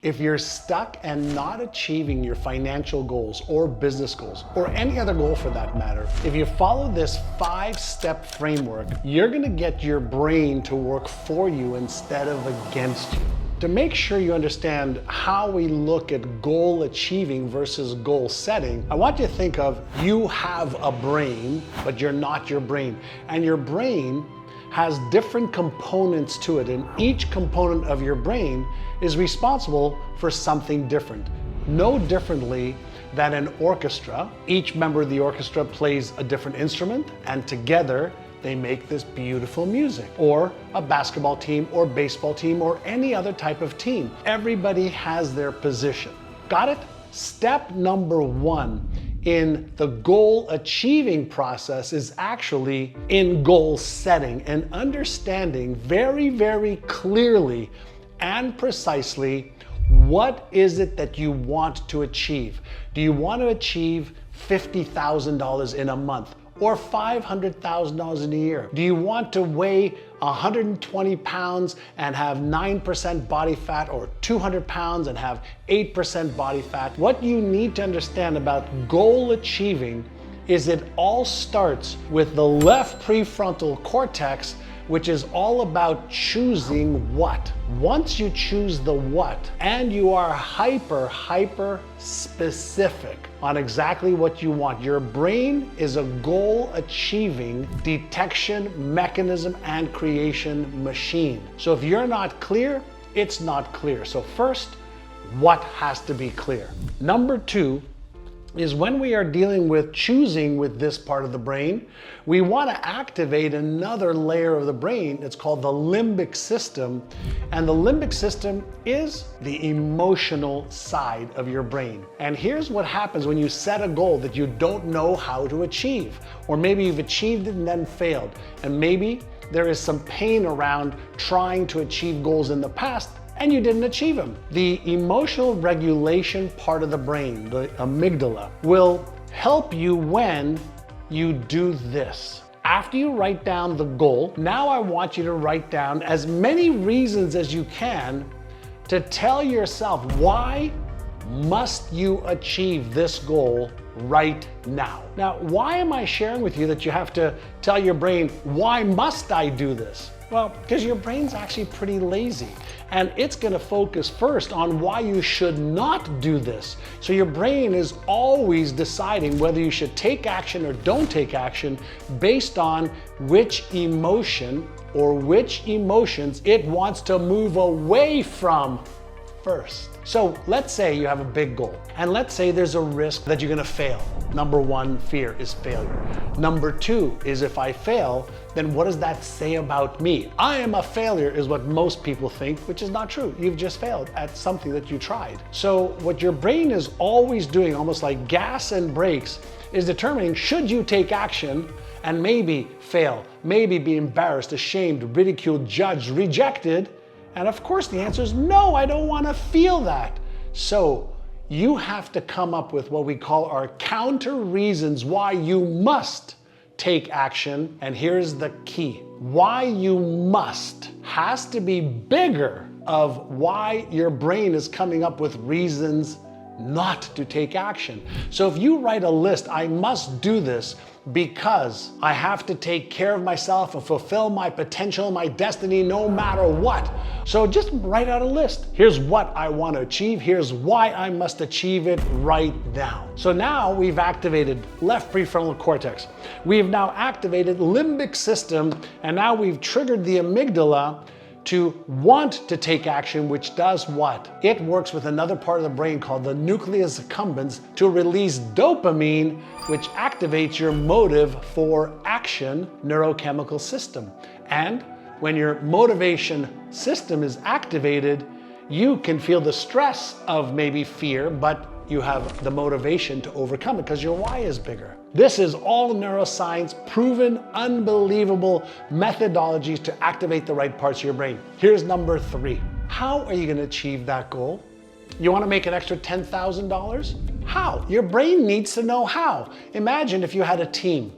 If you're stuck and not achieving your financial goals or business goals, or any other goal for that matter, if you follow this 5-step framework, you're gonna get your brain to work for you instead of against you. To make sure you understand how we look at goal achieving versus goal setting, I want you to think of you have a brain, but you're not your brain. And your brain has different components to it, and each component of your brain is responsible for something different. No differently than an orchestra. Each member of the orchestra plays a different instrument, and together they make this beautiful music. Or a basketball team or baseball team or any other type of team. Everybody has their position. Got it? Step number 1 in the goal achieving process is actually in goal setting and understanding very, very clearly and precisely what is it that you want to achieve. Do you want to achieve $50,000 in a month or $500,000 in a year? Do you want to weigh 120 pounds and have 9% body fat, or 200 pounds and have 8% body fat? What you need to understand about goal achieving is it all starts with the left prefrontal cortex, which is all about choosing what. Once you choose the what, and you are hyper specific on exactly what you want, your brain is a goal achieving detection mechanism and creation machine. So if you're not clear, it's not clear. So first, what has to be clear? Number 2 is when we are dealing with choosing with this part of the brain, we want to activate another layer of the brain. It's called the limbic system. And the limbic system is the emotional side of your brain. And here's what happens when you set a goal that you don't know how to achieve. Or maybe you've achieved it and then failed. And maybe there is some pain around trying to achieve goals in the past and you didn't achieve them. The emotional regulation part of the brain, the amygdala, will help you when you do this. After you write down the goal, now I want you to write down as many reasons as you can to tell yourself why must you achieve this goal right now. Now, why am I sharing with you that you have to tell your brain, why must I do this? Well, because your brain's actually pretty lazy, and it's going to focus first on why you should not do this. So your brain is always deciding whether you should take action or don't take action based on which emotion or which emotions it wants to move away from first. So let's say you have a big goal, and let's say there's a risk that you're gonna fail. Number 1 fear is failure. Number 2 is, if I fail, then what does that say about me? I am a failure is what most people think, which is not true. You've just failed at something that you tried. So what your brain is always doing, almost like gas and brakes, is determining should you take action and maybe fail, maybe be embarrassed, ashamed, ridiculed, judged, rejected. And of course the answer is no, I don't want to feel that. So you have to come up with what we call our counter reasons why you must take action. And here's the key. Why you must has to be bigger of why your brain is coming up with reasons not to take action. So if you write a list, I must do this because I have to take care of myself and fulfill my potential, my destiny, no matter what. So just write out a list. Here's what I want to achieve. Here's why I must achieve it right now. So now we've activated left prefrontal cortex. We've now activated limbic system, and now we've triggered the amygdala to want to take action, which does what? It works with another part of the brain called the nucleus accumbens to release dopamine, which activates your motive for action neurochemical system. And when your motivation system is activated, you can feel the stress of maybe fear, but you have the motivation to overcome it because your why is bigger. This is all neuroscience, proven, unbelievable methodologies to activate the right parts of your brain. Here's number 3. How are you going to achieve that goal? You want to make an extra $10,000? How? Your brain needs to know how. Imagine if you had a team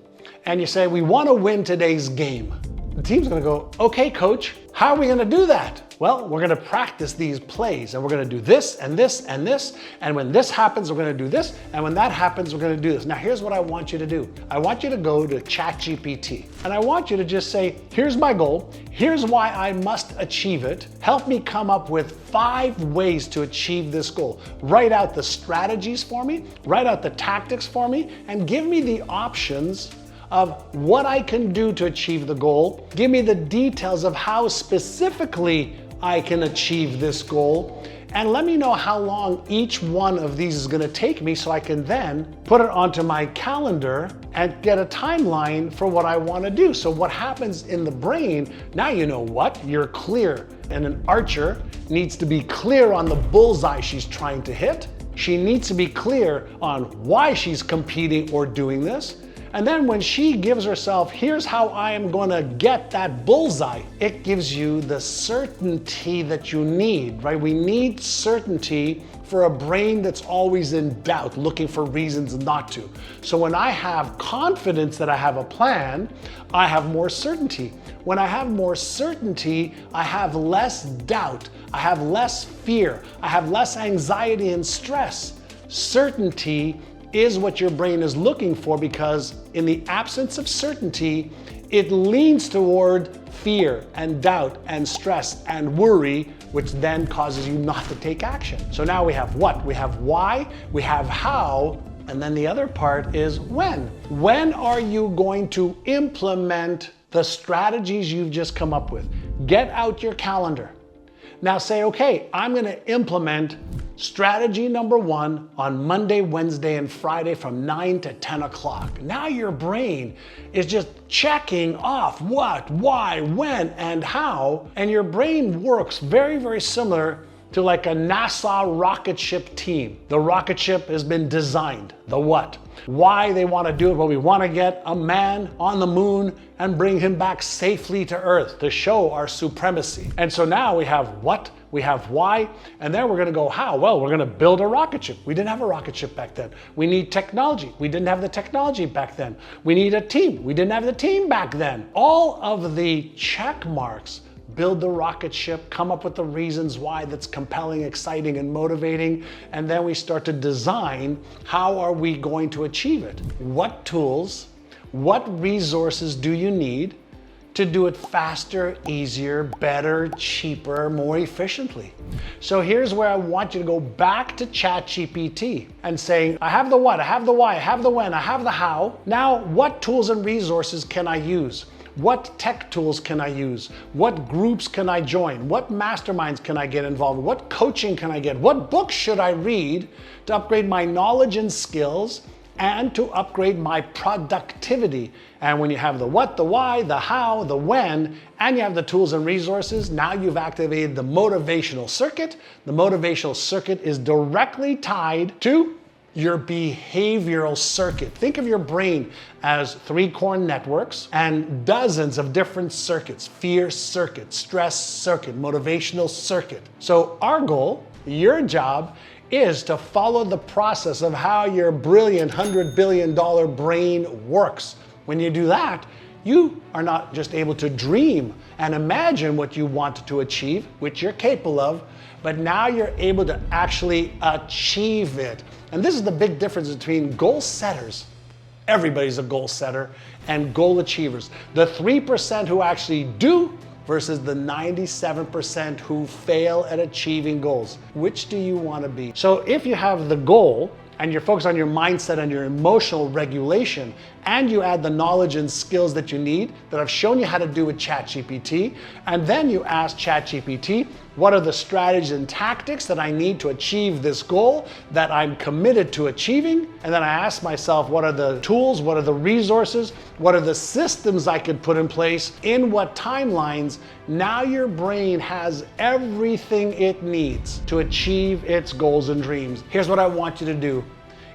and you say, we want to win today's game. The team's going to go, okay, coach, How are we gonna do that? Well, we're gonna practice these plays, and we're gonna do this and this and this, and when this happens, we're gonna do this, and when that happens, we're gonna do this. Now, here's what I want you to do. I want you to go to ChatGPT, and I want you to just say, here's my goal, here's why I must achieve it. Help me come up with 5 ways to achieve this goal. Write out the strategies for me, write out the tactics for me, and give me the options of what I can do to achieve the goal. Give me the details of how specifically I can achieve this goal, and let me know how long each one of these is gonna take me so I can then put it onto my calendar and get a timeline for what I wanna do. So what happens in the brain, now you know what, you're clear. And an archer needs to be clear on the bullseye she's trying to hit. She needs to be clear on why she's competing or doing this. And then when she gives herself, here's how I am gonna get that bullseye, it gives you the certainty that you need, right? We need certainty for a brain that's always in doubt, looking for reasons not to. So when I have confidence that I have a plan, I have more certainty. When I have more certainty, I have less doubt, I have less fear, I have less anxiety and stress. Certainty is what your brain is looking for, because in the absence of certainty, it leans toward fear and doubt and stress and worry, which then causes you not to take action. So now we have what? We have why, we have how, and then the other part is when. When are you going to implement the strategies you've just come up with? Get out your calendar. Now say, okay, I'm gonna implement strategy number 1 on Monday, Wednesday, and Friday from 9 to 10 o'clock. Now your brain is just checking off what, why, when, and how, and your brain works very, very similar to like a NASA rocket ship team. The rocket ship has been designed, the what. Why they want to do it, well, we want to get a man on the moon and bring him back safely to Earth to show our supremacy. And so now we have what, we have why, and then we're going to go how. Well, we're going to build a rocket ship. We didn't have a rocket ship back then. We need technology. We didn't have the technology back then. We need a team. We didn't have the team back then. All of the check marks build the rocket ship, come up with the reasons why that's compelling, exciting, and motivating, and then we start to design how are we going to achieve it. What tools, what resources do you need to do it faster, easier, better, cheaper, more efficiently? So here's where I want you to go back to ChatGPT and saying, I have the what, I have the why, I have the when, I have the how. Now, what tools and resources can I use? What tech tools can I use? What groups can I join? What masterminds can I get involved in? What coaching can I get? What books should I read to upgrade my knowledge and skills and to upgrade my productivity? And when you have the what, the why, the how, the when, and you have the tools and resources, now you've activated the motivational circuit. The motivational circuit is directly tied to your behavioral circuit. Think of your brain as 3 core networks and dozens of different circuits: fear circuit, stress circuit, motivational circuit. So our goal, your job, is to follow the process of how your brilliant $100 billion brain works. When you do that, you are not just able to dream and imagine what you want to achieve, which you're capable of, but now you're able to actually achieve it. And this is the big difference between goal setters, everybody's a goal setter, and goal achievers. The 3% who actually do versus the 97% who fail at achieving goals. Which do you want to be? So if you have the goal and you're focused on your mindset and your emotional regulation, and you add the knowledge and skills that you need that I've shown you how to do with ChatGPT, and then you ask ChatGPT, what are the strategies and tactics that I need to achieve this goal that I'm committed to achieving? And then I ask myself, what are the tools, what are the resources, what are the systems I could put in place, in what timelines? Now your brain has everything it needs to achieve its goals and dreams. Here's what I want you to do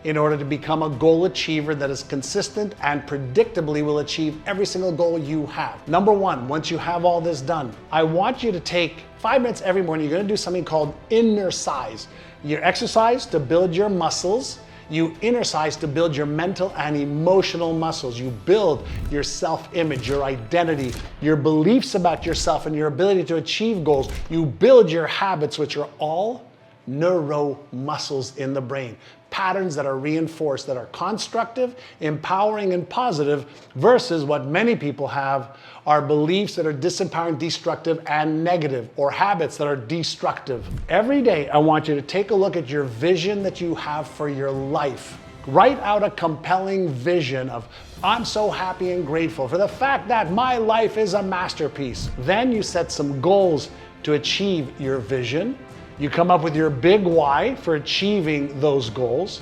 in order to become a goal achiever that is consistent and predictably will achieve every single goal you have. Number 1, once you have all this done, I want you to take 5 minutes every morning. You're gonna do something called innercise. Your exercise to build your muscles You innercise to build your mental and emotional muscles. You build your self-image, your identity, your beliefs about yourself and your ability to achieve goals. You build your habits, which are all neuro muscles in the brain. Patterns that are reinforced, that are constructive, empowering, and positive, versus what many people have are beliefs that are disempowering, destructive, and negative, or habits that are destructive. Every day, I want you to take a look at your vision that you have for your life. Write out a compelling vision of, I'm so happy and grateful for the fact that my life is a masterpiece. Then you set some goals to achieve your vision. You come up with your big why for achieving those goals.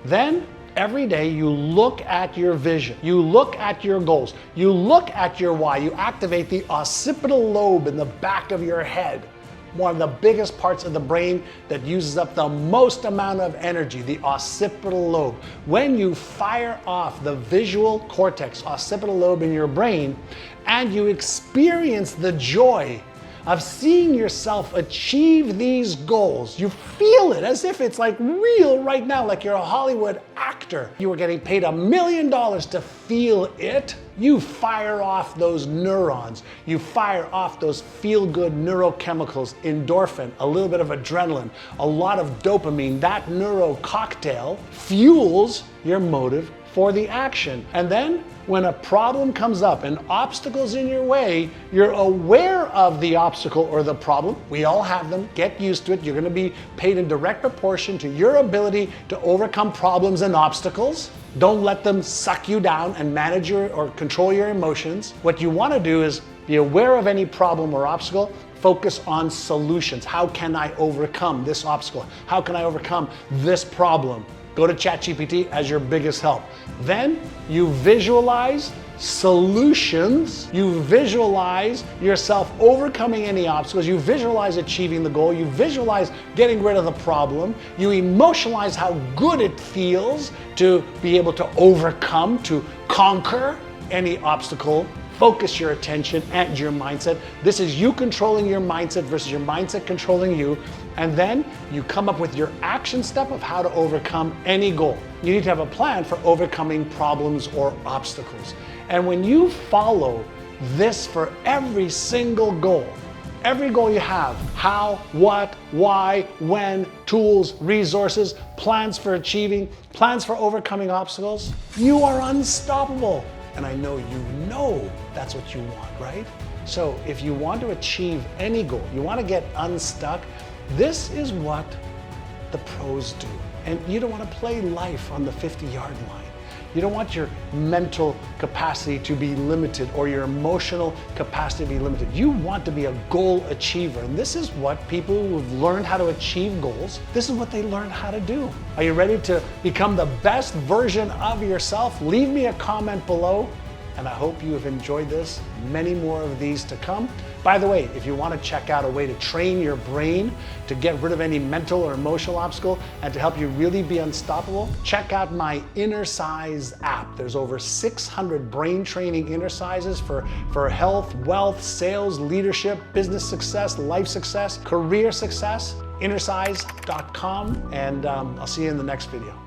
Then every day you look at your vision, you look at your goals, you look at your why, you activate the occipital lobe in the back of your head, one of the biggest parts of the brain that uses up the most amount of energy, the occipital lobe. When you fire off the visual cortex, occipital lobe in your brain, and you experience the joy of seeing yourself achieve these goals. You feel it as if it's like real right now, like you're a Hollywood actor. You were getting paid $1 million to feel it. You fire off those neurons. You fire off those feel-good neurochemicals, endorphin, a little bit of adrenaline, a lot of dopamine. That neuro cocktail fuels your motive for the action. And then when a problem comes up, an obstacle's in your way, you're aware of the obstacle or the problem. We all have them. Get used to it. You're going to be paid in direct proportion to your ability to overcome problems and obstacles. Don't let them suck you down and manage or control your emotions. What you want to do is be aware of any problem or obstacle. Focus on solutions. How can I overcome this obstacle? How can I overcome this problem? Go to ChatGPT as your biggest help. Then you visualize solutions. You visualize yourself overcoming any obstacles. You visualize achieving the goal. You visualize getting rid of the problem. You emotionalize how good it feels to be able to overcome, to conquer any obstacle. Focus your attention and your mindset. This is you controlling your mindset versus your mindset controlling you. And then you come up with your action step of how to overcome any goal. You need to have a plan for overcoming problems or obstacles. And when you follow this for every single goal you have, how, what, why, when, tools, resources, plans for achieving, plans for overcoming obstacles, you are unstoppable. And I know you know that's what you want, right? So if you want to achieve any goal, you want to get unstuck, this is what the pros do. And you don't want to play life on the 50-yard line. You don't want your mental capacity to be limited or your emotional capacity to be limited. You want to be a goal achiever. And this is what people who've learned how to achieve goals, this is what they learn how to do. Are you ready to become the best version of yourself? Leave me a comment below. And I hope you have enjoyed this. Many more of these to come. By the way, if you want to check out a way to train your brain to get rid of any mental or emotional obstacle and to help you really be unstoppable, check out my Innercise app. There's over 600 brain training innercises for health, wealth, sales, leadership, business success, life success, career success. Innercise.com, and I'll see you in the next video.